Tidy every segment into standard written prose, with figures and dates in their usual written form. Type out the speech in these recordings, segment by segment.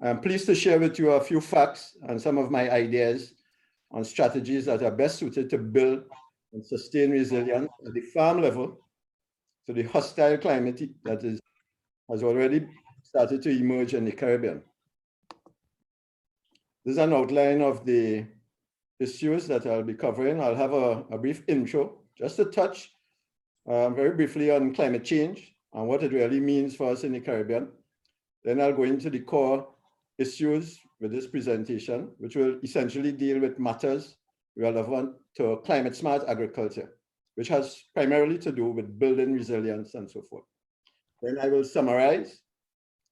I'm pleased to share with you a few facts and some of my ideas on strategies that are best suited to build and sustain resilience at the farm level to the hostile climate that has already started to emerge in the Caribbean. This is an outline of the issues that I'll be covering. I'll have a brief intro, just to touch very briefly on climate change and what it really means for us in the Caribbean. Then I'll go into the core issues with this presentation, which will essentially deal with matters relevant to climate smart agriculture, which has primarily to do with building resilience and so forth. Then I will summarize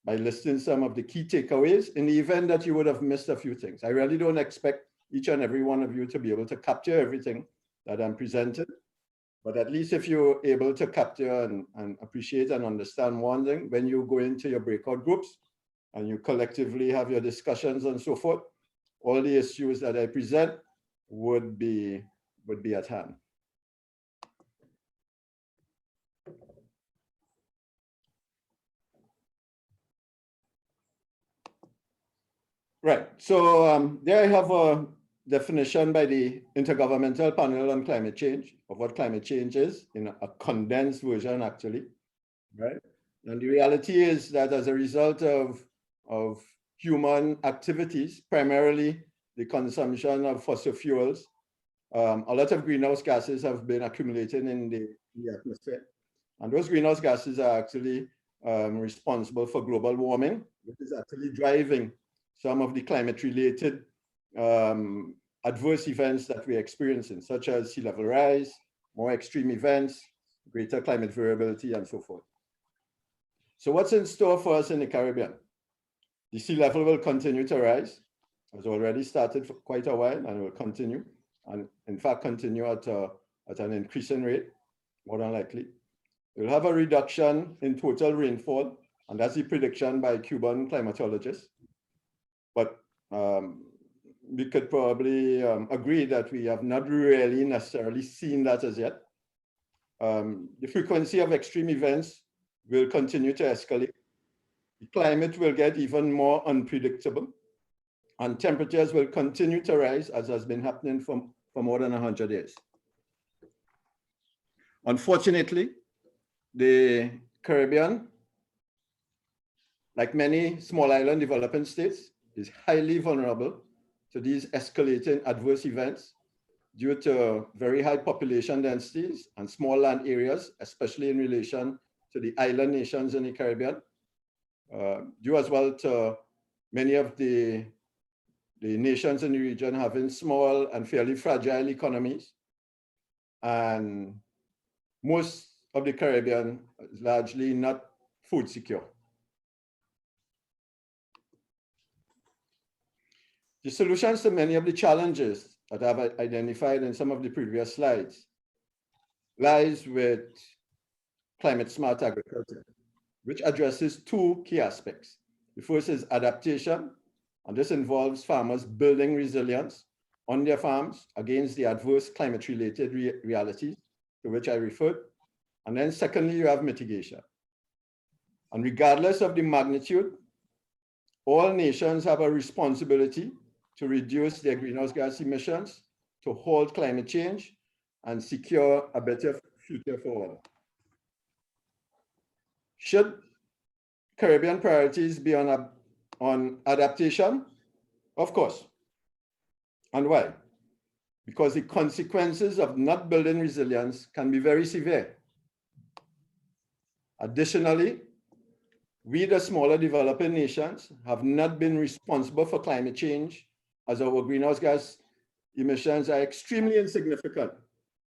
by listing some of the key takeaways in the event that you would have missed a few things. I really don't expect each and every one of you to be able to capture everything that I'm presenting, but at least if you're able to capture and appreciate and understand one thing, when you go into your breakout groups and you collectively have your discussions and so forth, all the issues that I present would be at hand. Right, so there I have a definition by the Intergovernmental Panel on Climate Change of what climate change is in a condensed version actually, right? And the reality is that as a result of human activities, primarily the consumption of fossil fuels, a lot of greenhouse gases have been accumulating in the atmosphere. And those greenhouse gases are actually responsible for global warming, which is actually driving some of the climate-related adverse events that we're experiencing, such as sea level rise, more extreme events, greater climate variability, and so forth. So what's in store for us in the Caribbean? The sea level will continue to rise. It's already started for quite a while and will continue, and in fact continue at an increasing rate, more than likely. We'll have a reduction in total rainfall, and that's the prediction by Cuban climatologists. But we could probably agree that we have not really necessarily seen that as yet. The frequency of extreme events will continue to escalate. The climate will get even more unpredictable, and temperatures will continue to rise, as has been happening for more than 100 years. Unfortunately, the Caribbean, like many small island developing states, is highly vulnerable to these escalating adverse events due to very high population densities and small land areas, especially in relation to the island nations in the Caribbean, due as well to many of the nations in the region having small and fairly fragile economies. And most of the Caribbean is largely not food secure. The solutions to many of the challenges that I've identified in some of the previous slides lies with climate smart agriculture, which addresses two key aspects. The first is adaptation, and this involves farmers building resilience on their farms against the adverse climate-related realities to which I referred. And then secondly, you have mitigation. And regardless of the magnitude, all nations have a responsibility to reduce their greenhouse gas emissions, to halt climate change, and secure a better future for all. Should Caribbean priorities be on adaptation? Of course. And why? Because the consequences of not building resilience can be very severe. Additionally, we, the smaller developing nations, have not been responsible for climate change, as our greenhouse gas emissions are extremely insignificant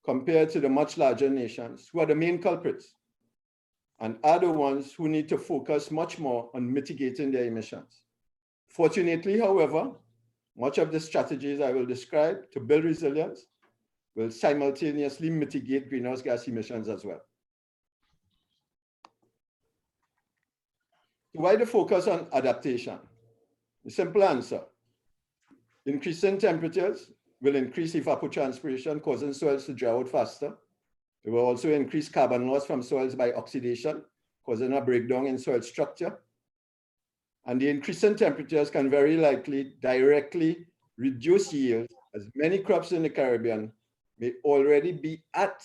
compared to the much larger nations who are the main culprits and are the ones who need to focus much more on mitigating their emissions. Fortunately, however, much of the strategies I will describe to build resilience will simultaneously mitigate greenhouse gas emissions as well. Why the focus on adaptation? The simple answer: increasing temperatures will increase evapotranspiration, causing soils to dry out faster. It will also increase carbon loss from soils by oxidation, causing a breakdown in soil structure. And the increase in temperatures can very likely directly reduce yields, as many crops in the Caribbean may already be at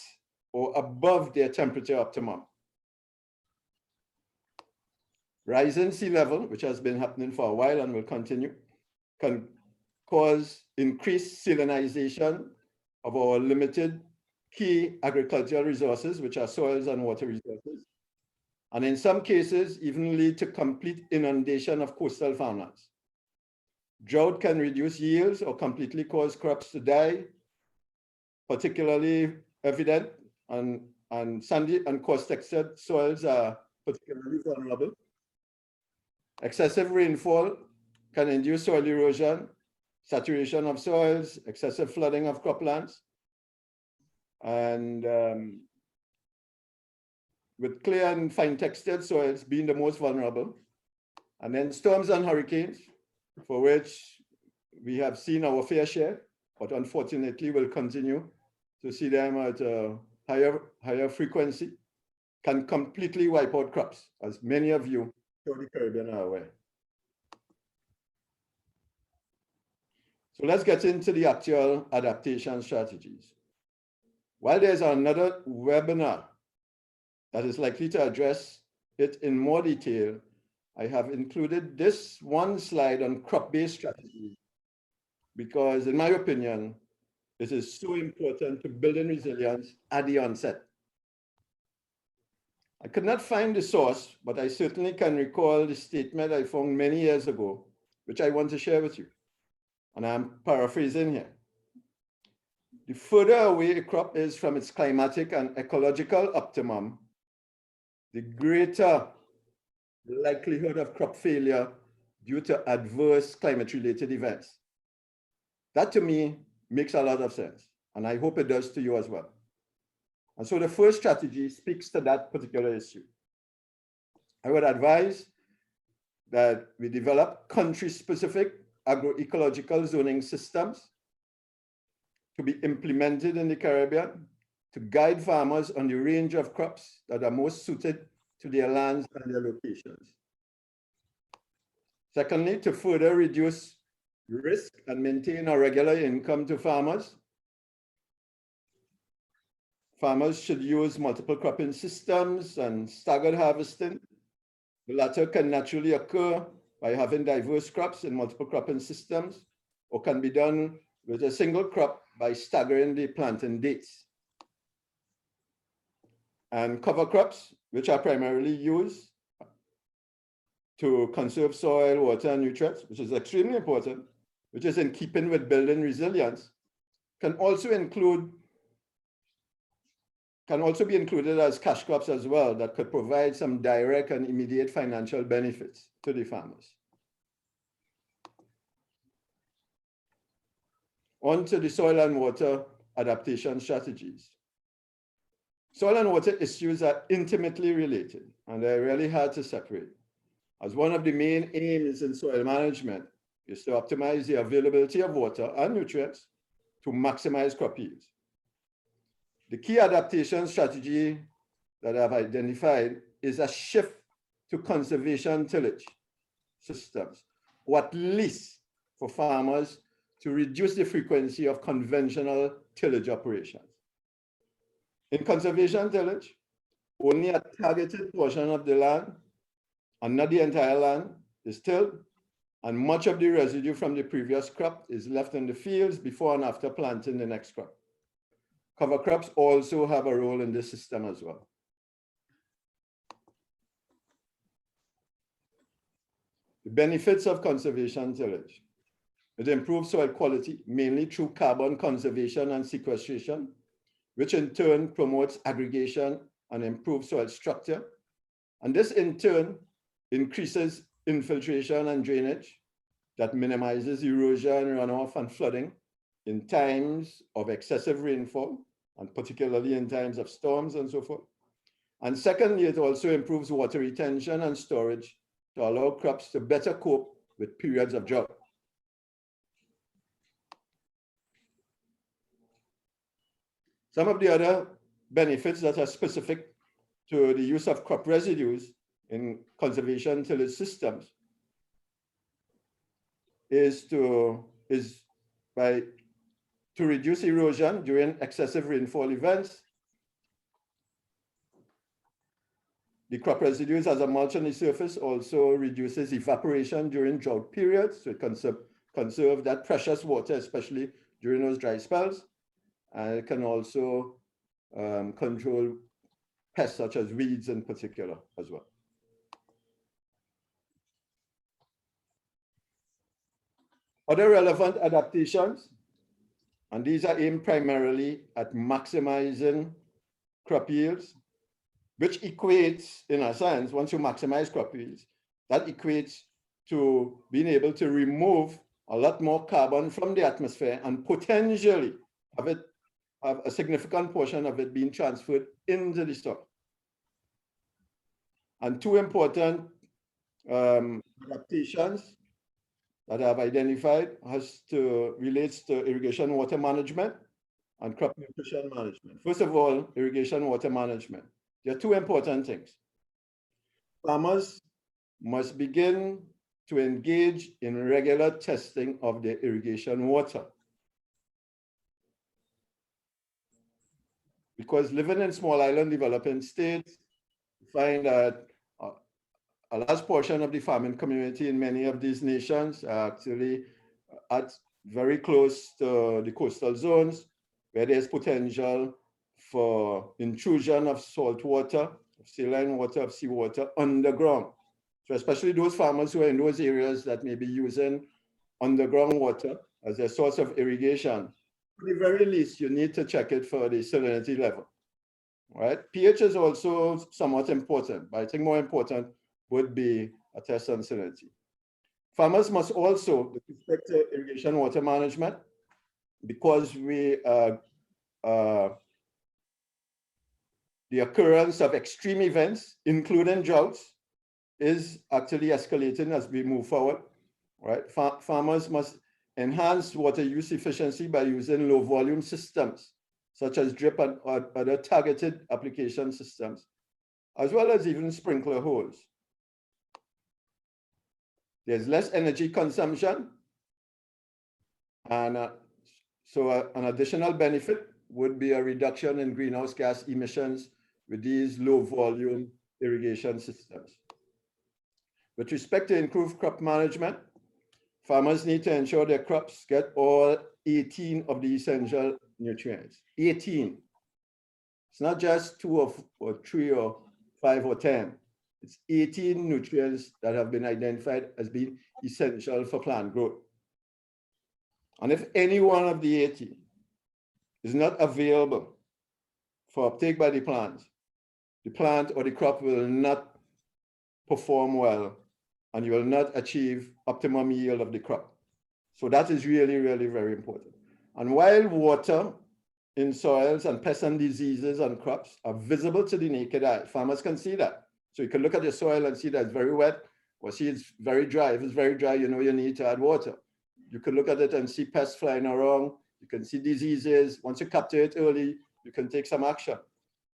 or above their temperature optimum. Rising sea level, which has been happening for a while and will continue, can cause increased salinization of our limited key agricultural resources, which are soils and water resources, and in some cases, even lead to complete inundation of coastal farmlands. Drought can reduce yields or completely cause crops to die, particularly evident, and sandy and coast-textured soils are particularly vulnerable. Excessive rainfall can induce soil erosion, saturation of soils, excessive flooding of croplands, and with clear and fine textured soils being the most vulnerable. And then storms and hurricanes, for which we have seen our fair share, but unfortunately will continue to see them at a higher frequency, can completely wipe out crops, as many of you throughout the Caribbean are aware. So let's get into the actual adaptation strategies. While there's another webinar that is likely to address it in more detail, I have included this one slide on crop-based strategies because, in my opinion, it is so important to building resilience at the onset. I could not find the source, but I certainly can recall the statement I found many years ago, which I want to share with you. And I'm paraphrasing here. The further away a crop is from its climatic and ecological optimum, the greater the likelihood of crop failure due to adverse climate-related events. That to me makes a lot of sense, and I hope it does to you as well. And so the first strategy speaks to that particular issue. I would advise that we develop country-specific agroecological zoning systems to be implemented in the Caribbean to guide farmers on the range of crops that are most suited to their lands and their locations. Secondly, to further reduce risk and maintain a regular income to farmers, farmers should use multiple cropping systems and staggered harvesting. The latter can naturally occur by having diverse crops in multiple cropping systems, or can be done with a single crop by staggering the planting dates. And cover crops, which are primarily used to conserve soil, water, and nutrients, which is extremely important, which is in keeping with building resilience, can also be included as cash crops as well that could provide some direct and immediate financial benefits to the farmers. On to the soil and water adaptation strategies. Soil and water issues are intimately related, and they're really hard to separate, as one of the main aims in soil management is to optimize the availability of water and nutrients to maximize crop yields. The key adaptation strategy that I've identified is a shift to conservation tillage systems, or at least for farmers to reduce the frequency of conventional tillage operations. In conservation tillage, only a targeted portion of the land, and not the entire land, is tilled, and much of the residue from the previous crop is left in the fields before and after planting the next crop. Cover crops also have a role in this system as well. The benefits of conservation tillage. It improves soil quality, mainly through carbon conservation and sequestration, which in turn promotes aggregation and improves soil structure. And this in turn increases infiltration and drainage that minimizes erosion, runoff, and flooding in times of excessive rainfall, and particularly in times of storms and so forth. And secondly, it also improves water retention and storage to allow crops to better cope with periods of drought. Some of the other benefits that are specific to the use of crop residues in conservation tillage systems is to reduce erosion during excessive rainfall events. The crop residues as a mulch on the surface also reduces evaporation during drought periods, so it conserve that precious water, especially during those dry spells. And it can also control pests such as weeds in particular as well. Other relevant adaptations, and these are aimed primarily at maximizing crop yields, which equates, in a sense, once you maximize crop yields, that equates to being able to remove a lot more carbon from the atmosphere and potentially have a significant portion of it being transferred into the soil. And two important adaptations that I've identified relates to irrigation water management and crop nutrition management. First of all, irrigation water management. There are two important things. Farmers must begin to engage in regular testing of their irrigation water. Because living in small island developing states, you find that a large portion of the farming community in many of these nations are actually very close to the coastal zones, where there's potential for intrusion of salt water, of saline water, of seawater underground. So especially those farmers who are in those areas that may be using underground water as a source of irrigation, at the very least, you need to check it for the salinity level, right? pH is also somewhat important, but I think more important would be a test on salinity. Farmers must also, with respect to irrigation water management, because the occurrence of extreme events, including droughts, is actually escalating as we move forward, right? Farmers must enhance water use efficiency by using low volume systems, such as drip and other targeted application systems, as well as even sprinkler holes. There's less energy consumption, and so an additional benefit would be a reduction in greenhouse gas emissions with these low volume irrigation systems. With respect to improved crop management, farmers need to ensure their crops get all 18 of the essential nutrients. 18. It's not just 2 or 3 or 5 or 10. It's 18 nutrients that have been identified as being essential for plant growth. And if any one of the 18 is not available for uptake by the plant or the crop will not perform well, and you will not achieve optimum yield of the crop. So that is really, really very important. And while water in soils and pests and diseases on crops are visible to the naked eye, farmers can see that. So you can look at your soil and see that it's very wet, or see it's very dry. If it's very dry, you know you need to add water. You can look at it and see pests flying around. You can see diseases. Once you capture it early, you can take some action.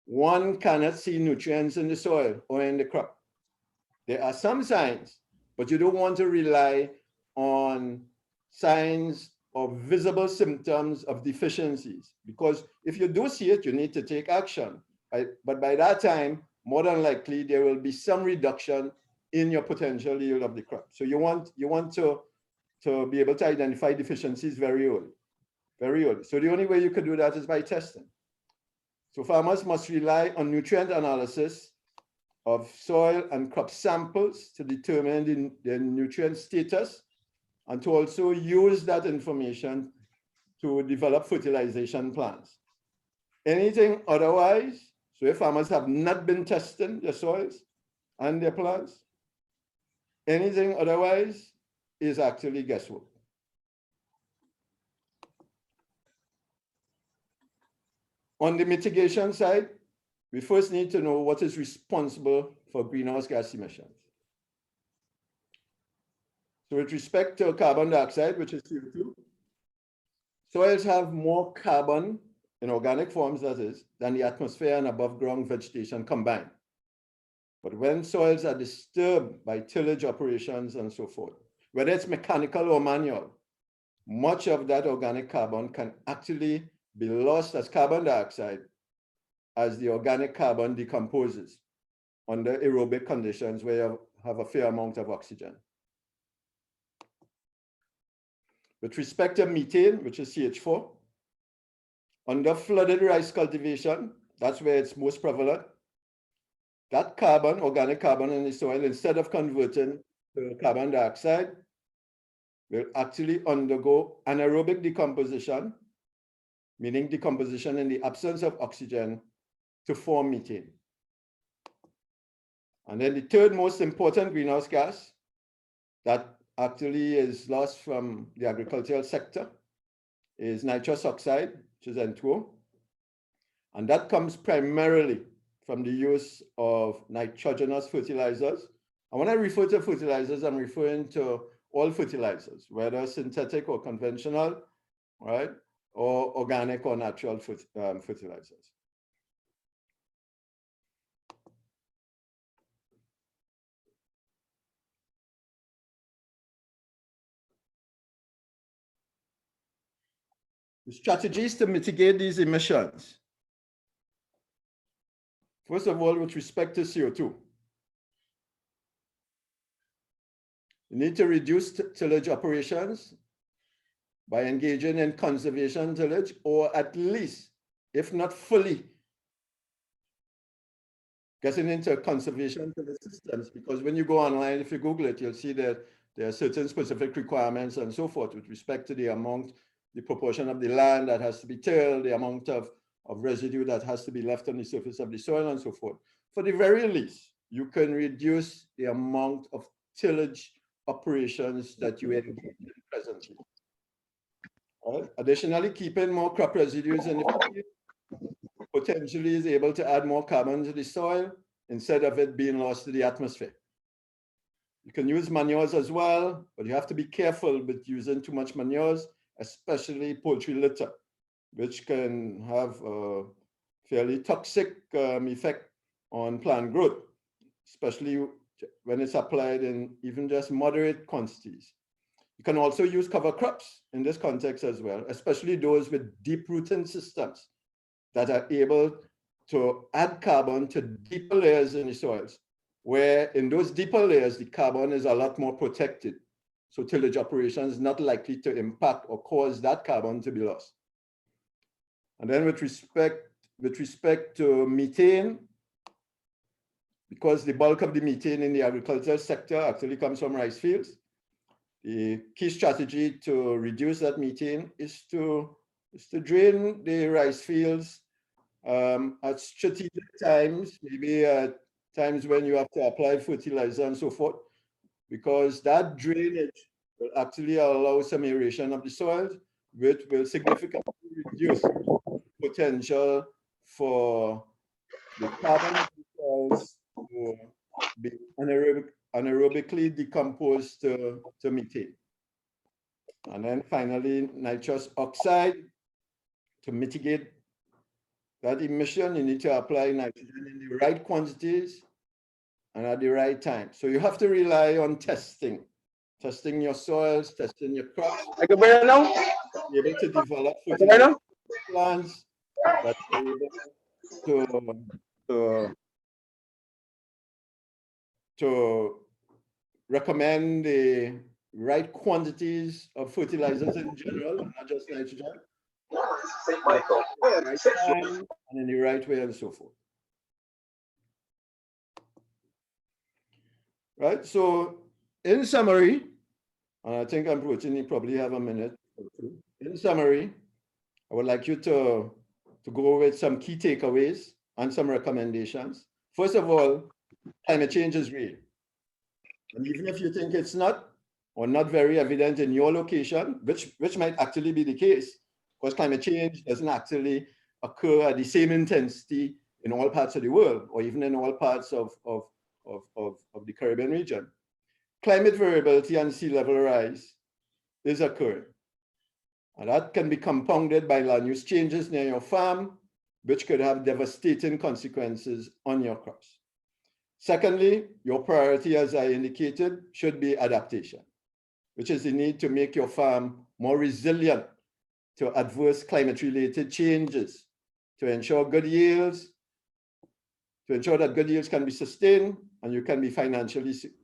One cannot see nutrients in the soil or in the crop. There are some signs, but you don't want to rely on signs or visible symptoms of deficiencies, because if you do see it, you need to take action. But by that time, more than likely, there will be some reduction in your potential yield of the crop. So you want to be able to identify deficiencies very early, very early. So the only way you could do that is by testing. So farmers must rely on nutrient analysis of soil and crop samples to determine the nutrient status, and to also use that information to develop fertilization plans. Anything otherwise, so if farmers have not been testing their soils and their plants, anything otherwise is actually guesswork. On the mitigation side, we first need to know what is responsible for greenhouse gas emissions. So with respect to carbon dioxide, which is CO2, soils have more carbon in organic forms, that is, than the atmosphere and above ground vegetation combined. But when soils are disturbed by tillage operations and so forth, whether it's mechanical or manual, much of that organic carbon can actually be lost as carbon dioxide as the organic carbon decomposes under aerobic conditions where you have a fair amount of oxygen. With respect to methane, which is CH4, under flooded rice cultivation, that's where it's most prevalent. That carbon, organic carbon in the soil, instead of converting to carbon dioxide, will actually undergo anaerobic decomposition, meaning decomposition in the absence of oxygen, to form methane. And then the third most important greenhouse gas that actually is lost from the agricultural sector is nitrous oxide, which is N2O. And that comes primarily from the use of nitrogenous fertilizers. And when I refer to fertilizers, I'm referring to all fertilizers, whether synthetic or conventional, right, or organic or natural fertilizers. The strategies to mitigate these emissions. First of all, with respect to CO2, you need to reduce tillage operations by engaging in conservation tillage, or at least, if not fully, getting into conservation tillage systems. Because when you go online, if you Google it, you'll see that there are certain specific requirements and so forth with respect to the amount, the proportion of the land that has to be tilled, the amount of residue that has to be left on the surface of the soil and so forth. For the very least, you can reduce the amount of tillage operations that you engage in presently. Right? Additionally, keeping more crop residues in the field potentially is able to add more carbon to the soil instead of it being lost to the atmosphere. You can use manures as well, but you have to be careful with using too much manures, especially poultry litter, which can have a fairly toxic effect on plant growth, especially when it's applied in even just moderate quantities. You can also use cover crops in this context as well, especially those with deep rooting systems that are able to add carbon to deeper layers in the soils, where in those deeper layers, the carbon is a lot more protected. So tillage operations is not likely to impact or cause that carbon to be lost. And then with respect to methane, because the bulk of the methane in the agricultural sector actually comes from rice fields, the key strategy to reduce that methane is to drain the rice fields at strategic times, maybe at times when you have to apply fertilizer and so forth, because that drainage will actually allow some aeration of the soils, which will significantly reduce potential for the carbon in the soils to be anaerobically decomposed to methane. And then finally, nitrous oxide. To mitigate that emission, you need to apply nitrogen in the right quantities and at the right time. So you have to rely on testing your soils, testing your crops, be able to develop fertilizer plants that are able to recommend the right quantities of fertilizers in general, not just nitrogen, right time and in the right way and so forth. Right, so in summary, and I think I'm approaching, you probably have a minute or two. In summary, I would like you to go with some key takeaways and some recommendations. First of all, climate change is real. And even if you think it's not, or not very evident in your location, which might actually be the case, because climate change doesn't actually occur at the same intensity in all parts of the world, or even in all parts of the Caribbean region. Climate variability and sea level rise is occurring. And that can be compounded by land use changes near your farm, which could have devastating consequences on your crops. Secondly, your priority, as I indicated, should be adaptation. which is the need to make your farm more resilient to adverse climate-related changes, to ensure good yields, to ensure that good yields can be sustained and you can be financially secure.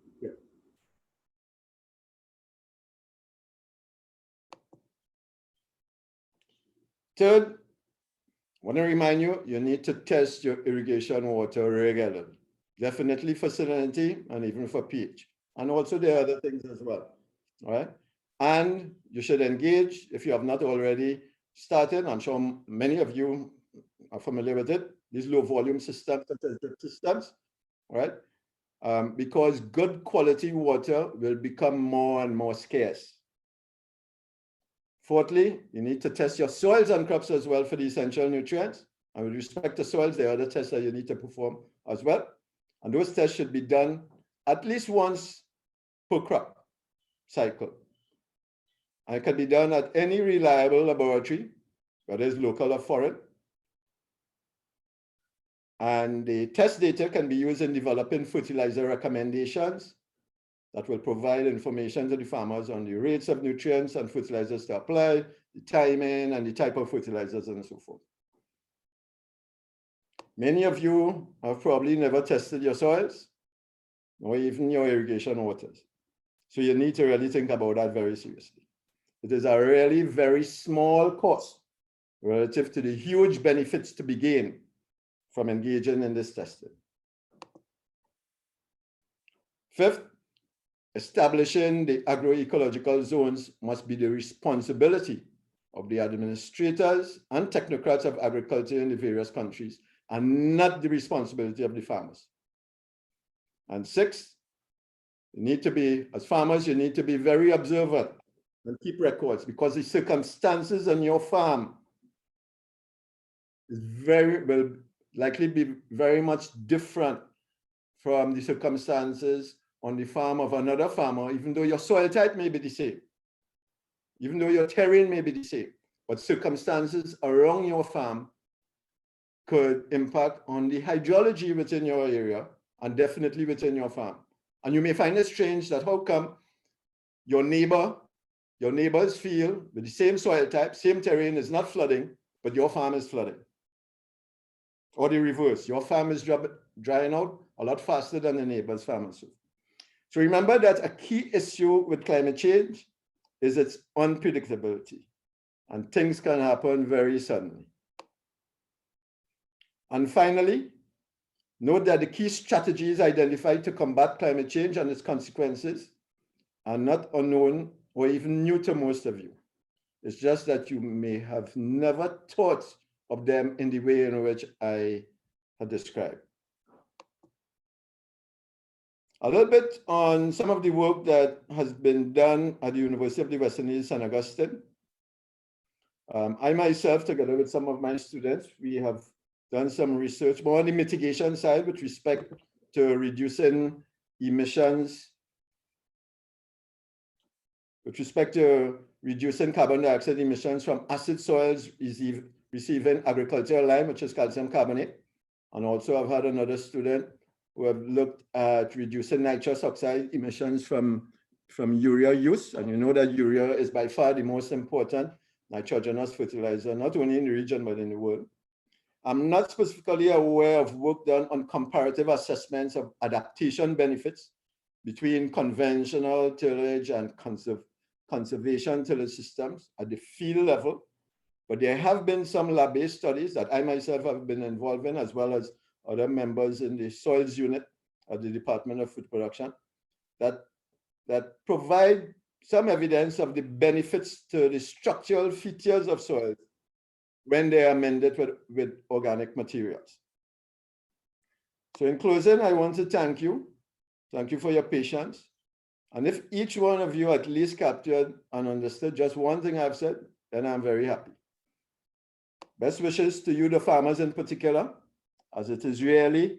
Third, I want to remind you, you need to test your irrigation water regularly, definitely for salinity and even for pH. And also there are other things as well, all right? And you should engage, if you have not already started, I'm sure many of you are familiar with it, these low volume systems, all right? Because good quality water will become more and more scarce. Fourthly, you need to test your soils and crops as well for the essential nutrients. And with respect to soils, there are other tests that you need to perform as well. And those tests should be done at least once per crop cycle. And it can be done at any reliable laboratory, whether it's local or foreign. And the test data can be used in developing fertilizer recommendations that will provide information to the farmers on the rates of nutrients and fertilizers to apply, the timing, and the type of fertilizers, and so forth. Many of you have probably never tested your soils, or even your irrigation waters. So you need to really think about that very seriously. It is a really very small cost relative to the huge benefits to be gained from engaging in this testing. Fifth, establishing the agroecological zones must be the responsibility of the administrators and technocrats of agriculture in the various countries, and not the responsibility of the farmers. And sixth, you need to be, as farmers, you need to be very observant and keep records, because the circumstances on your farm will likely be very much different from the circumstances on the farm of another farmer, even though your soil type may be the same, even though your terrain may be the same, but circumstances around your farm could impact on the hydrology within your area and definitely within your farm. And you may find it strange that how come your neighbor's field with the same soil type, same terrain is not flooding, but your farm is flooding. Or the reverse, your farm is drying out a lot faster than the neighbor's farm. So remember that a key issue with climate change is its unpredictability, and things can happen very suddenly. And finally, note that the key strategies identified to combat climate change and its consequences are not unknown or even new to most of you. It's just that you may have never thought of them in the way in which I have described. A little bit on some of the work that has been done at the University of the West Indies, St. Augustine. I myself, together with some of my students, we have done some research more on the mitigation side with respect to reducing emissions, with respect to reducing carbon dioxide emissions from acid soils receiving agricultural lime, which is calcium carbonate. And also I've had another student who have looked at reducing nitrous oxide emissions from urea use. And you know that urea is by far the most important nitrogenous fertilizer, not only in the region, but in the world. I'm not specifically aware of work done on comparative assessments of adaptation benefits between conventional tillage and conservation tillage systems at the field level. But there have been some lab-based studies that I myself have been involved in, as well as other members in the soils unit of the Department of Food Production, that provide some evidence of the benefits to the structural features of soils when they are amended with organic materials. So in closing, I want to thank you. Thank you for your patience. And if each one of you at least captured and understood just one thing I've said, then I'm very happy. Best wishes to you, the farmers in particular, as it is really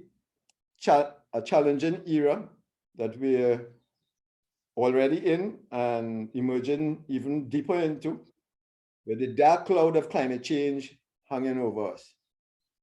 a challenging era that we're already in and emerging even deeper into, with the dark cloud of climate change hanging over us.